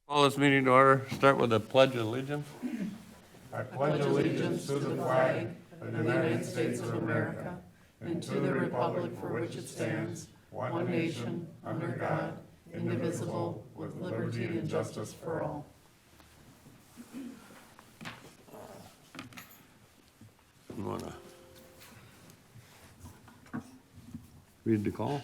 Call this meeting to order. Start with the Pledge of Allegiance. I pledge allegiance to the flag of the United States of America and to the republic for which it stands, one nation, under God, indivisible, with liberty and justice for all. You wanna read the call?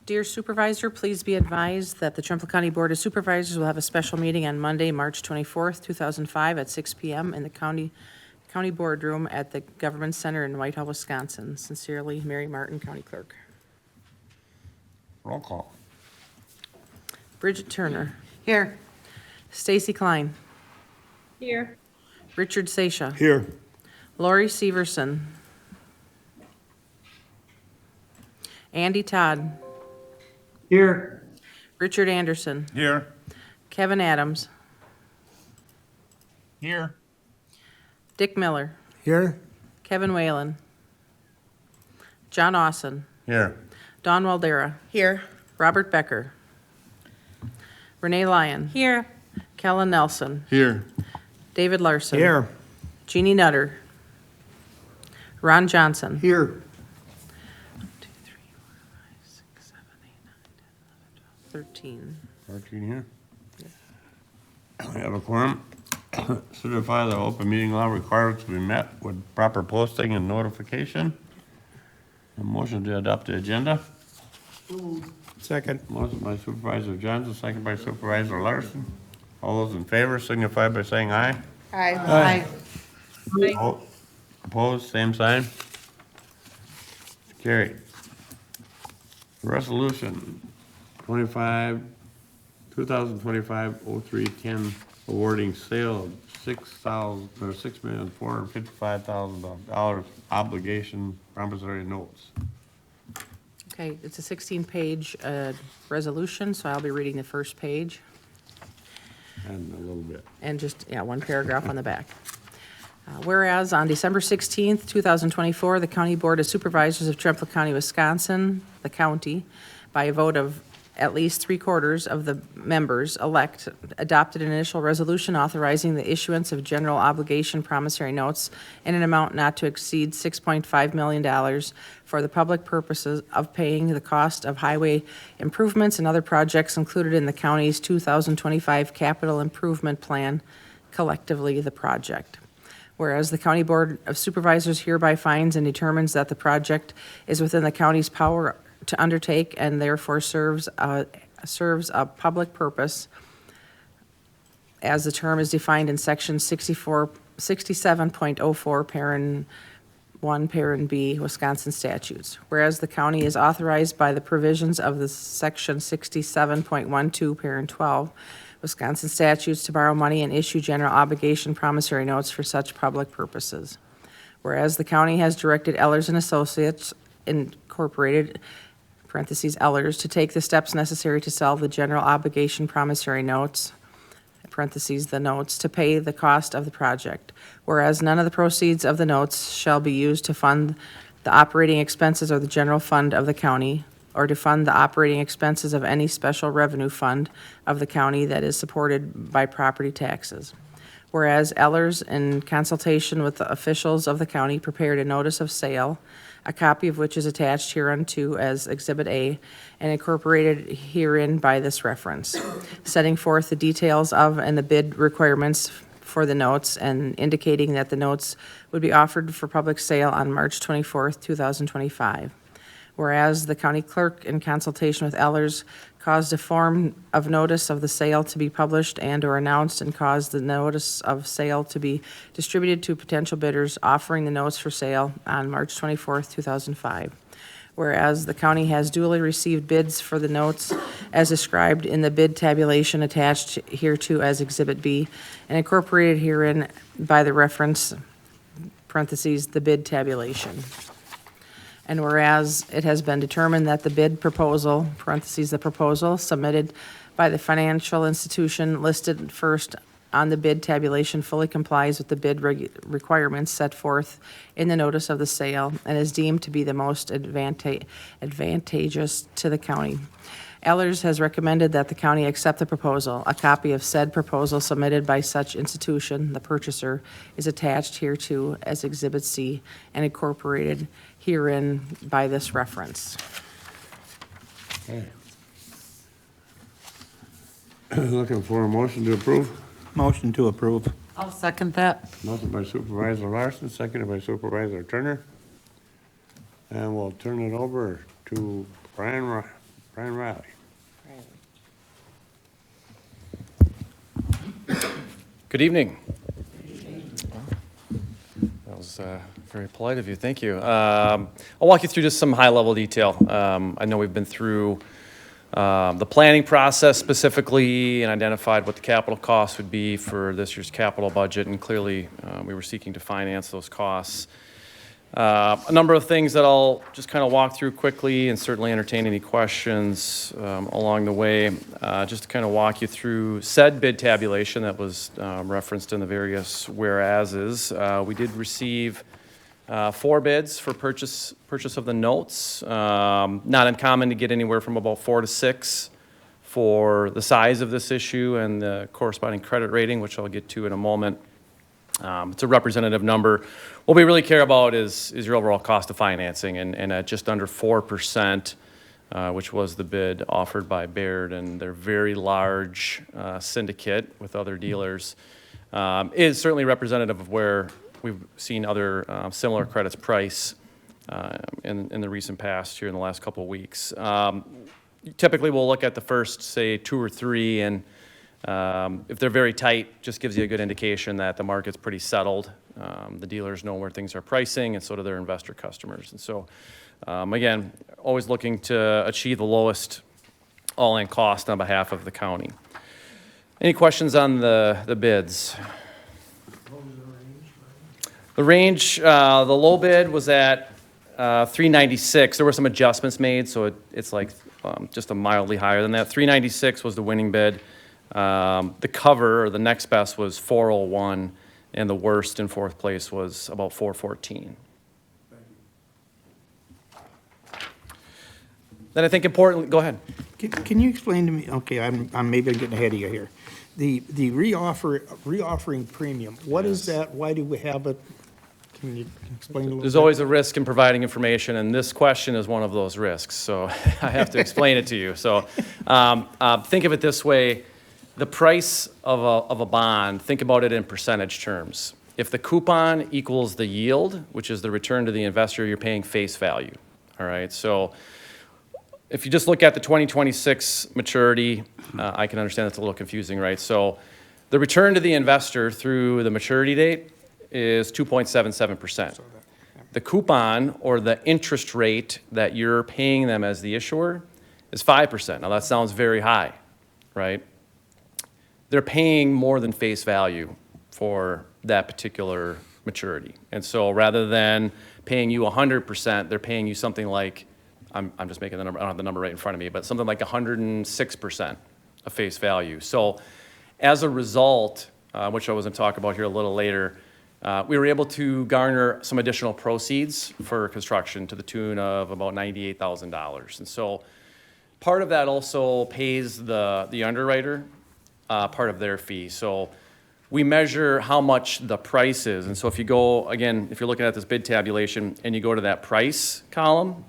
Dear Supervisor, please be advised that the Trempealeau County Board of Supervisors will have a special meeting on Monday, March 24th, 2005, at 6 p.m. in the county boardroom at the Government Center in Whitehall, Wisconsin. Sincerely, Mary Martin, County Clerk. Roll call. Bridget Turner. Here. Stacy Klein. Here. Richard Seisha. Here. Lori Severson. Andy Todd. Here. Richard Anderson. Here. Kevin Adams. Here. Dick Miller. Here. Kevin Whalen. John Austin. Here. Dawn Waldera. Here. Robert Becker. Renee Lyon. Here. Kellen Nelson. Here. David Larson. Here. Jeannie Nutter. Ron Johnson. Here. 13. 13 here. We have a quorum. Certify the open meeting law requirements to be met with proper posting and notification. A motion to adopt the agenda. Second. Motion by Supervisor Johnson, second by Supervisor Larson. All those in favor signify by saying aye. Aye. Opposed, same sign. Carried. Resolution 2025-03-10, awarding sale of $6,455,000 obligation promissory notes. Okay, it's a 16-page resolution, so I'll be reading the first page And a little bit. and just, one paragraph on the back. Whereas on December 16th, 2024, the County Board of Supervisors of Trempealeau County, Wisconsin, the county, by a vote of at least 3/4 of the members elect, adopted an initial resolution authorizing the issuance of general obligation promissory notes in an amount not to exceed $6.5 million for the public purposes of paying the cost of highway improvements and other projects included in the county's 2025 capital improvement plan, collectively the project. Whereas the County Board of Supervisors hereby finds and determines that the project is within the county's power to undertake and therefore serves a public purpose as the term is defined in section 67.04, parent 1, parent B, Wisconsin statutes. Whereas the county is authorized by the provisions of the section 67.12, parent 12, Wisconsin statutes to borrow money and issue general obligation promissory notes for such public purposes. Whereas the county has directed Ellers and Associates Incorporated, parentheses Ellers, to take the steps necessary to sell the general obligation promissory notes, parentheses the notes, to pay the cost of the project. Whereas none of the proceeds of the notes shall be used to fund the operating expenses or the general fund of the county, or to fund the operating expenses of any special revenue fund of the county that is supported by property taxes. Whereas Ellers, in consultation with the officials of the county, prepared a notice of sale, a copy of which is attached hereunto as Exhibit A and incorporated herein by this reference, setting forth the details of and the bid requirements for the notes and indicating that the notes would be offered for public sale on March 24th, 2025. Whereas the county clerk, in consultation with Ellers, caused a form of notice of the sale to be published and/or announced and caused the notice of sale to be distributed to potential bidders offering the notes for sale on March 24th, 2005. Whereas the county has duly received bids for the notes as described in the bid tabulation attached hereto as Exhibit B and incorporated herein by the reference, parentheses, the bid tabulation. And whereas it has been determined that the bid proposal, parentheses, the proposal submitted by the financial institution listed first on the bid tabulation fully complies with the bid requirements set forth in the notice of the sale and is deemed to be the most advantageous to the county. Ellers has recommended that the county accept the proposal. A copy of said proposal submitted by such institution, the purchaser, is attached hereto as Exhibit C and incorporated herein by this reference. Okay. Looking for a motion to approve. Motion to approve. I'll second that. Motion by Supervisor Larson, seconded by Supervisor Turner. And we'll turn it over to Brian Riley. Good evening. That was very polite of you. Thank you. I'll walk you through just some high-level detail. I know we've been through the planning process specifically and identified what the capital costs would be for this year's capital budget, and clearly we were seeking to finance those costs. A number of things that I'll just kind of walk through quickly and certainly entertain any questions along the way. Just to kind of walk you through said bid tabulation that was referenced in the various whereases. We did receive 4 bids for purchase of the notes. Not uncommon to get anywhere from about 4 to 6 for the size of this issue and the corresponding credit rating, which I'll get to in a moment. It's a representative number. What we really care about is your overall cost of financing, and at just under 4%, which was the bid offered by Baird and their very large syndicate with other dealers, is certainly representative of where we've seen other similar credits price in the recent past here in the last couple of weeks. Typically, we'll look at the first, say, 2 or 3, and if they're very tight, just gives you a good indication that the market's pretty settled. The dealers know where things are pricing, and so do their investor customers. And so, again, always looking to achieve the lowest all-in cost on behalf of the county. Any questions on the bids? The range, the low bid was at $396. There were some adjustments made, so it's like just a mildly higher than that. $396 was the winning bid. The cover, or the next best, was $401, and the worst in 4th place was about $414. Then I think importantly, go ahead. Can you explain to me, okay, I'm maybe getting ahead of you here. The reoffering premium, what is that? Why do we have it? Can you explain a little bit? There's always a risk in providing information, and this question is one of those risks, so I have to explain it to you. So think of it this way. The price of a bond, think about it in percentage terms. If the coupon equals the yield, which is the return to the investor, you're paying face value, all right? So if you just look at the 2026 maturity, I can understand that's a little confusing, right? So the return to the investor through the maturity date is 2.77%. The coupon, or the interest rate that you're paying them as the issuer, is 5%. Now that sounds very high, right? They're paying more than face value for that particular maturity. And so rather than paying you 100%, they're paying you something like, I'm just making the number, I don't have the number right in front of me, but something like 106% of face value. So as a result, which I was going to talk about here a little later, we were able to garner some additional proceeds for construction to the tune of about $98,000. And so part of that also pays the underwriter part of their fee. So we measure how much the price is. And so if you go, again, if you're looking at this bid tabulation and you go to that price column,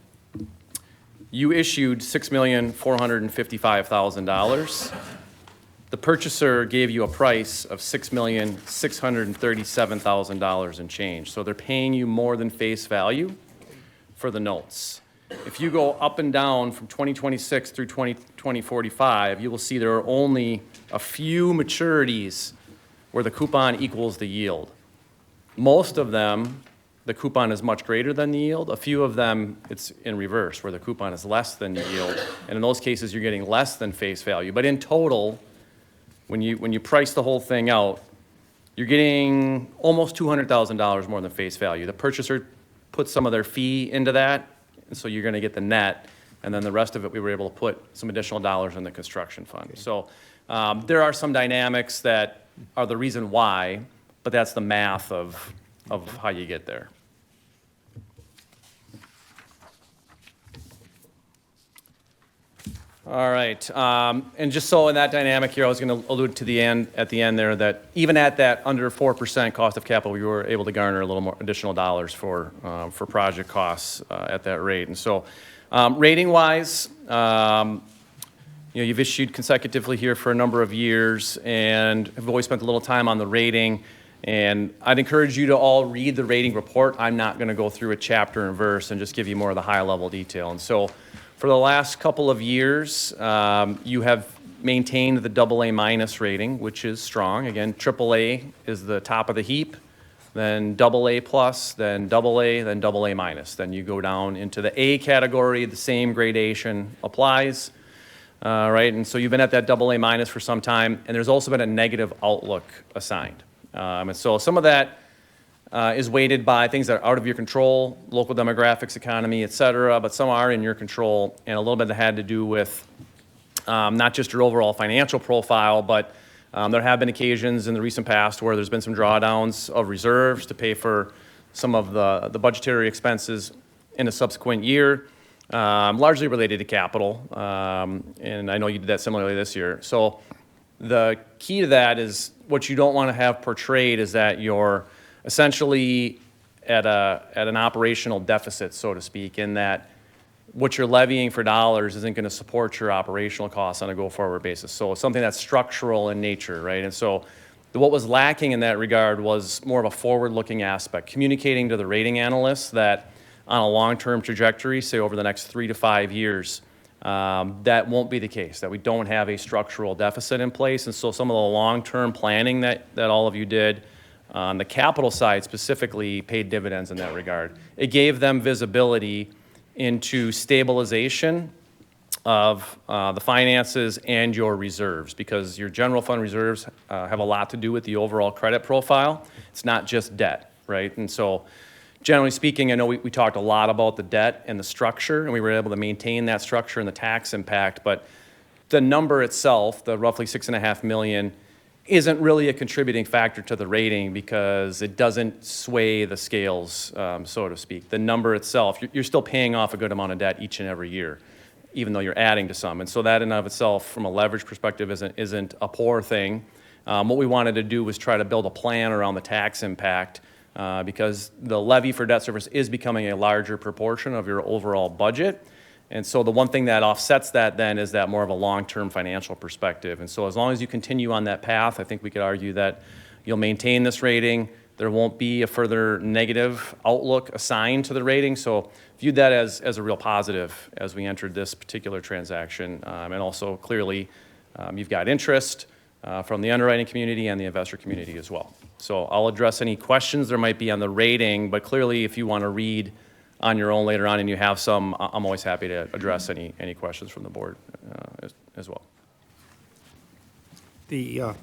you issued $6,455,000. The purchaser gave you a price of $6,637,000 and change. So they're paying you more than face value for the notes. If you go up and down from 2026 through 2045, you will see there are only a few maturities where the coupon equals the yield. Most of them, the coupon is much greater than the yield. A few of them, it's in reverse, where the coupon is less than the yield. And in those cases, you're getting less than face value. But in total, when you price the whole thing out, you're getting almost $200,000 more than face value. The purchaser puts some of their fee into that, and so you're going to get the net, and then the rest of it we were able to put some additional dollars in the construction fund. Okay. So there are some dynamics that are the reason why, but that's the math of how you get there. All right, and just so in that dynamic here, I was going to allude to at the end there, that even at that under 4% cost of capital, we were able to garner a little more additional dollars for project costs at that rate. And so, rating-wise, you've issued consecutively here for a number of years, and have always spent a little time on the rating. And I'd encourage you to all read the rating report. I'm not going to go through a chapter and verse and just give you more of the high-level detail. And so, for the last couple of years, you have maintained the AA- rating, which is strong. Again, AAA is the top of the heap, then AA+, then AA, then AA-. Then you go down into the A category, the same gradation applies, right? And so you've been at that AA- for some time, and there's also been a negative outlook assigned. And so some of that is weighted by things that are out of your control, local demographics, economy, et cetera, but some are in your control, and a little bit that had to do with not just your overall financial profile, but there have been occasions in the recent past where there's been some drawdowns of reserves to pay for some of the budgetary expenses in a subsequent year, largely related to capital, and I know you did that similarly this year. So the key to that is what you don't want to have portrayed is that you're essentially at an operational deficit, so to speak, in that what you're levying for dollars isn't going to support your operational costs on a go-forward basis. So it's something that's structural in nature, right? And so what was lacking in that regard was more of a forward-looking aspect, communicating to the rating analysts that on a long-term trajectory, say over the next 3 to 5 years, that won't be the case, that we don't have a structural deficit in place. And so some of the long-term planning that all of you did on the capital side specifically paid dividends in that regard. It gave them visibility into stabilization of the finances and your reserves, because your general fund reserves have a lot to do with the overall credit profile. It's not just debt, right? And so generally speaking, I know we talked a lot about the debt and the structure, and we were able to maintain that structure and the tax impact, but the number itself, the roughly $6.5 million, isn't really a contributing factor to the rating because it doesn't sway the scales, so to speak. The number itself, you're still paying off a good amount of debt each and every year, even though you're adding to some. And so that in and of itself, from a leverage perspective, isn't a poor thing. What we wanted to do was try to build a plan around the tax impact because the levy for debt service is becoming a larger proportion of your overall budget. And so the one thing that offsets that then is that more of a long-term financial perspective. And so as long as you continue on that path, I think we could argue that you'll maintain this rating. There won't be a further negative outlook assigned to the rating. So viewed that as a real positive as we entered this particular transaction. And also clearly you've got interest from the underwriting community and the investor community as well. So I'll address any questions there might be on the rating, but clearly if you want to read on your own later on and you have some, I'm always happy to address any questions from the board as well. The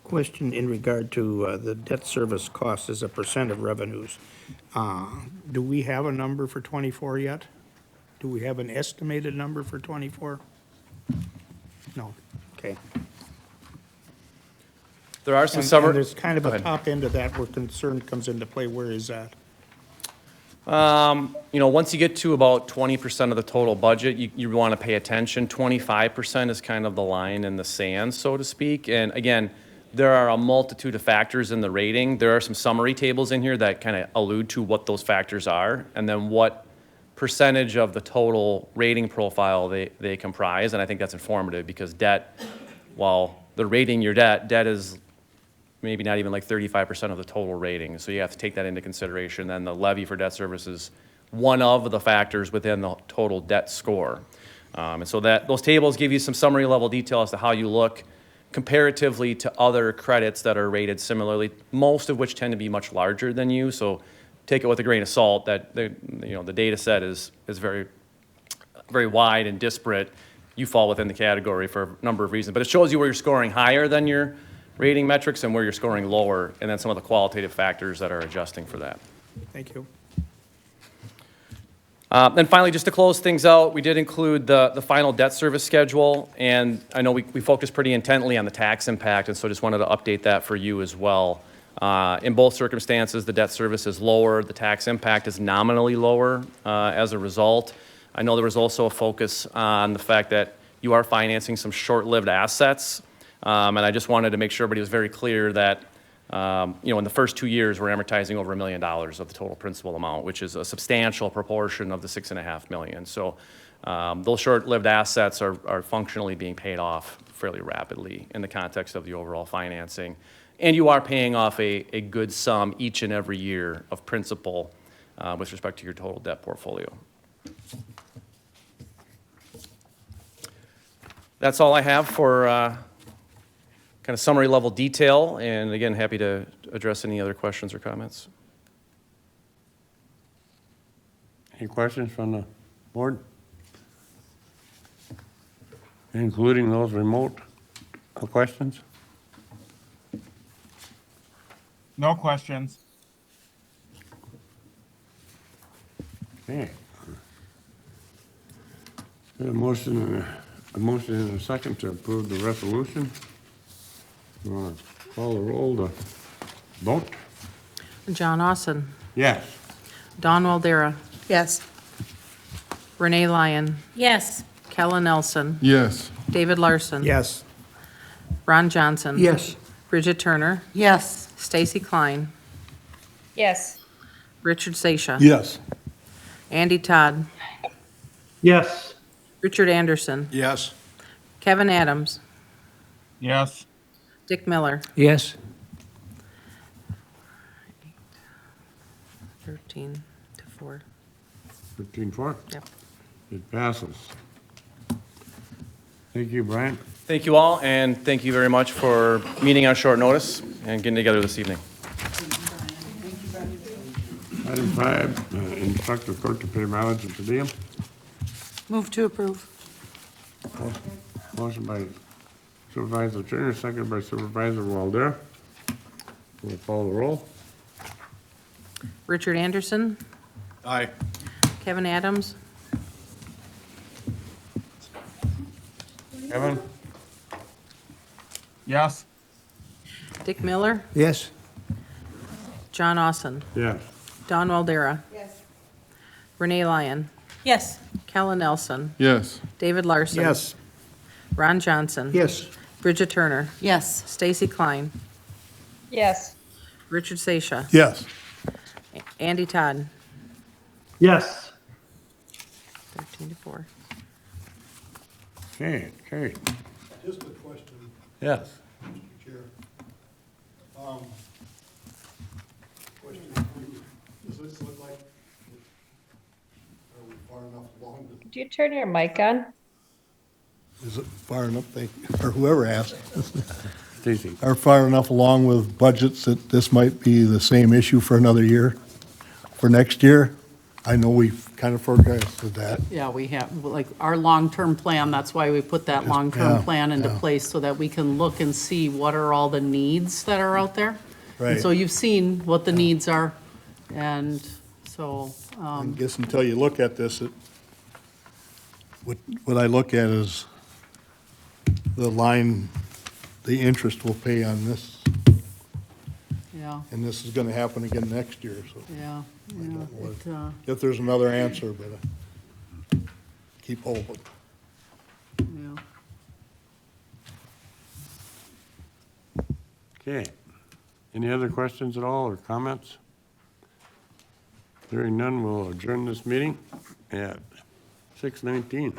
question in regard to the debt service cost as a percent of revenues, do we have a number for '24 yet? Do we have an estimated number for '24? No, okay. There are some And there's kind of a top end of that where concern comes into play. Where is that? Once you get to about 20% of the total budget, you want to pay attention. 25% is kind of the line in the sand, so to speak. And again, there are a multitude of factors in the rating. There are some summary tables in here that kind of allude to what those factors are and then what percentage of the total rating profile they comprise. And I think that's informative because debt, while they're rating your debt is maybe not even like 35% of the total rating. So you have to take that into consideration. Then the levy for debt service is one of the factors within the total debt score. And so those tables give you some summary level detail as to how you look comparatively to other credits that are rated similarly, most of which tend to be much larger than you. So take it with a grain of salt that the data set is very, very wide and disparate. You fall within the category for a number of reasons, but it shows you where you're scoring higher than your rating metrics and where you're scoring lower, and then some of the qualitative factors that are adjusting for that. Thank you. And finally, just to close things out, we did include the final debt service schedule, and I know we focused pretty intently on the tax impact, and so just wanted to update that for you as well. In both circumstances, the debt service is lower, the tax impact is nominally lower as a result. I know there was also a focus on the fact that you are financing some short-lived assets. And I just wanted to make sure everybody was very clear that, in the first 2 years, we're amortizing over $1 million of the total principal amount, which is a substantial proportion of the $6.5 million. So those short-lived assets are functionally being paid off fairly rapidly in the context of the overall financing. And you are paying off a good sum each and every year of principal with respect to your total debt portfolio. That's all I have for kind of summary level detail, and again, happy to address any other questions or comments. Any questions from the board? Including those remote questions? No questions. Okay. A motion and a second to approve the resolution. You want to call the roll to vote? John Austin, Yes. Dawn Waldera, Yes. Renee Lyon, Yes. Kellen Nelson, Yes. David Larson. Yes. Ron Johnson. Yes. Bridget Turner, Yes. Stacy Klein, Yes. Richard Sasha. Yes. Andy Todd, Yes. Richard Anderson, Yes. Kevin Adams, Yes. Dick Miller. Yes. 13-4. 13-4? Yep. It passes. Thank you, Brian. Thank you all, and thank you very much for meeting on short notice and getting together this evening. Item 5, instruct the clerk to pay mileage and per diem. Move to approve. Motion by Supervisor Turner, second by Supervisor Waldera. We'll call the roll. Richard Anderson, Aye. Kevin Adams, Kevin? Yes. Dick Miller, Yes. John Austin, Yes. Dawn Waldera. Yes. Renee Lyon, Yes. Kellen Nelson, Yes. David Larson. Yes. Ron Johnson. Yes. Bridget Turner, Yes. Stacy Klein, Yes. Richard Sasha, Yes. Andy Todd. Yes. 13-4. Okay, okay. Just a question, Yes. Mr. Chair. Question for you. Does this look like, are we far enough along? Do you turn your mic on? Is it far enough, or whoever asked, Stacy? are far enough along with budgets that this might be the same issue for another year, for next year? I know we've kind of forecasted that. Yeah, we have, like, our long-term plan, that's why we put that long-term yeah, plan into yeah. place, so that we can look and see what are all the needs that are out there. And Right. so you've seen what the needs are, and so, I guess until you look at this, what I look at is the line, the interest we'll pay on this, yeah, and this is gonna happen again next year, so yeah, yeah. know if there's another answer, but keep hoping. Yeah. Okay. Any other questions at all or comments? Hearing none, we'll adjourn this meeting at 6:19.